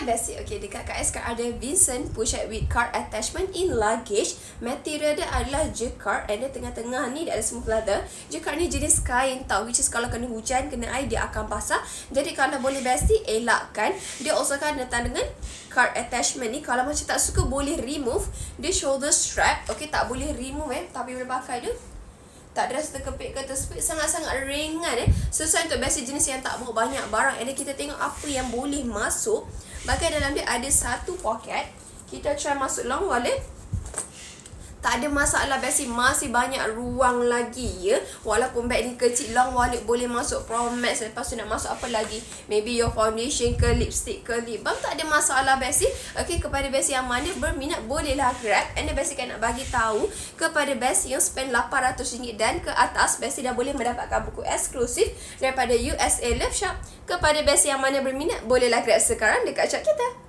Bessie, okay, dekat kat SK ada Vincent push-up with card attachment in luggage. Material dia adalah jacquard, and dia tengah-tengah ni dia ada smooth leather. Jacquard ni jenis kain tau, which is kalau kena hujan, kena air, dia akan basah. Jadi kalau boleh Bessie, elakkan. Dia also kan datang dengan card attachment ni. Kalau macam tak suka boleh remove. Dia shoulder strap, okay, tak boleh remove tapi boleh pakai dia. Tak ada rasa terkepit ke tersepit, sangat-sangat ringan sesuai untuk Bessie jenis yang tak bawa banyak barang. And kita tengok apa yang boleh masuk. Bahagian dalam dia ada satu poket. Kita try masuk long wallet. Tak ada masalah Bessie, masih banyak ruang lagi ya. Walaupun bag ni kecil, long wallet boleh masuk Pro Max. Lepas tu nak masuk apa lagi? Maybe your foundation ke, lipstick ke, lip balm. Tak ada masalah Bessie. Okay, kepada Bessie yang mana berminat bolehlah grab. And Bessie kan nak bagi tahu kepada Bessie yang spend RM800 dan ke atas, Bessie dah boleh mendapatkan buku eksklusif daripada USA Love Shop. Kepada Bessie yang mana berminat bolehlah grab sekarang dekat shop kita.